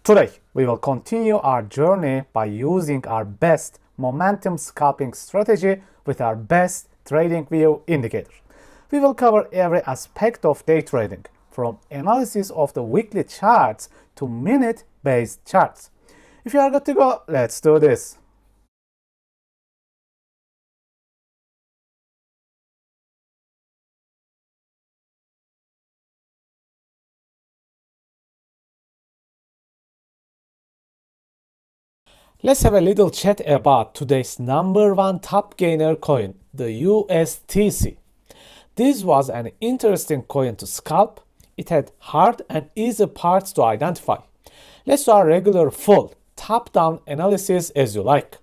Today, we will continue our journey by using our best momentum scalping strategy with our best trading view indicator. We will cover every aspect of day trading, from analysis of the weekly charts to minute-based charts. If you are good to go, let's do this. Let's have a little chat about today's number one top gainer coin, the USTC. This was an interesting coin to scalp. It had hard and easy parts to identify. Let's do our regular full top-down analysis as you like.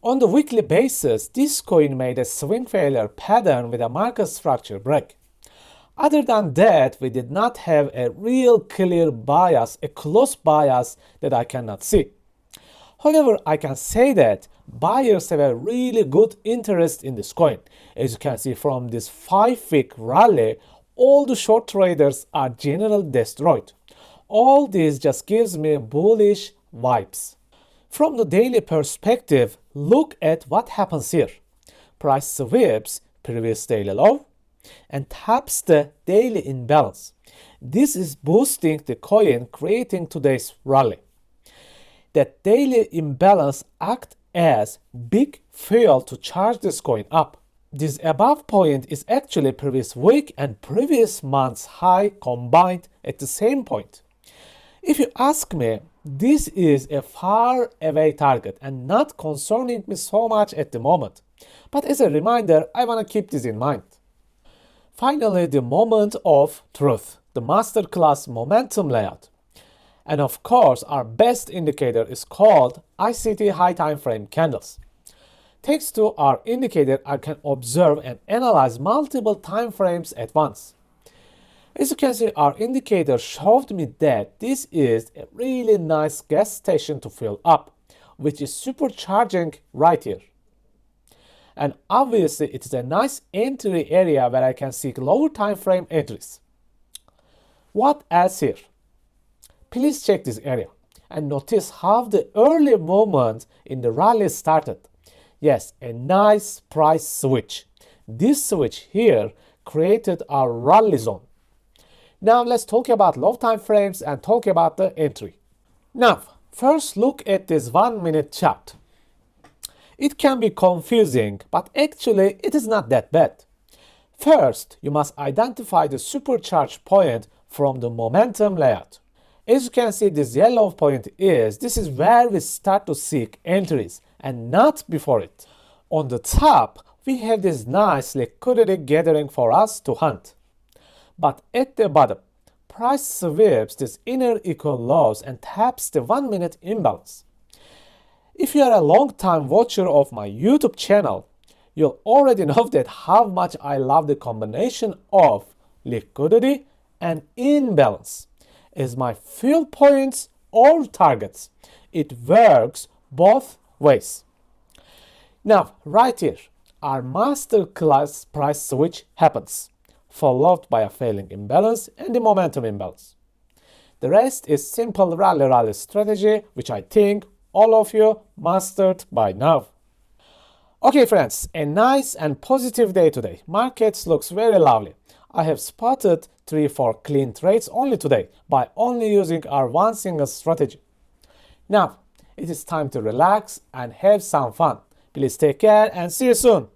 On the weekly basis, this coin made a swing failure pattern with a market structure break. Other than that, we did not have a real clear bias, a close bias that I cannot see. However, I can say that buyers have a really good interest in this coin. As you can see from this 5-week rally, all the short traders are generally destroyed. All this just gives me bullish vibes. From the daily perspective, look at what happens here. Price sweeps previous daily low and taps the daily imbalance. This is boosting the coin, creating today's rally. That daily imbalance acts as big fuel to charge this coin up. This above point is actually previous week and previous month's high combined at the same point. If you ask me, this is a far away target and not concerning me so much at the moment. But as a reminder, I want to keep this in mind. Finally, the moment of truth, the masterclass momentum layout. And of course, our best indicator is called ICT high time frame candles. Thanks to our indicator, I can observe and analyze multiple time frames at once. As you can see, our indicator showed me that this is a really nice gas station to fill up, which is supercharging right here. And obviously, it is a nice entry area where I can seek lower time frame entries. What else here? Please check this area and notice how the early movement in the rally started. Yes, a nice price switch. This switch here created our rally zone. Now let's talk about low time frames and talk about the entry. Now, first look at this 1 minute chart. It can be confusing, but actually it is not that bad. First, you must identify the supercharged point from the momentum layout. As you can see, this yellow point this is where we start to seek entries and not before it. On the top, we have this nice liquidity gathering for us to hunt. But at the bottom, price sweeps this inner equal lows and taps the 1 minute imbalance. If you are a long-time watcher of my YouTube channel, you'll already know that how much I love the combination of liquidity and imbalance as my fill points or targets. It works both ways. Now, right here, our masterclass price switch happens, followed by a failing imbalance and the momentum imbalance. The rest is simple rally strategy, which I think all of you mastered by now. Okay friends, a nice and positive day today. Markets looks very lovely. I have spotted 3-4 clean trades only today by only using our one single strategy. Now, it is time to relax and have some fun. Please take care and see you soon.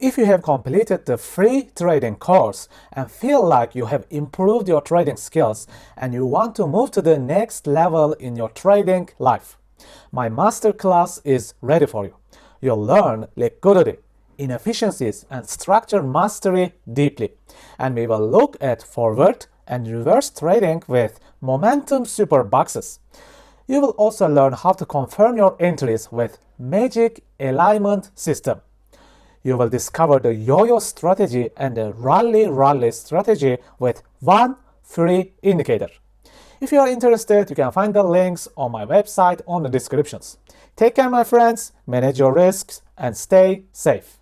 If you have completed the free trading course and feel like you have improved your trading skills and you want to move to the next level in your trading life, my masterclass is ready for you. You'll learn liquidity, inefficiencies, and structure mastery deeply. And we will look at forward and reverse trading with momentum super boxes. You will also learn how to confirm your entries with magic alignment system. You will discover the yo-yo strategy and the rally strategy with one free indicator. If you are interested, you can find the links on my website on the descriptions. Take care, my friends, manage your risks, and stay safe.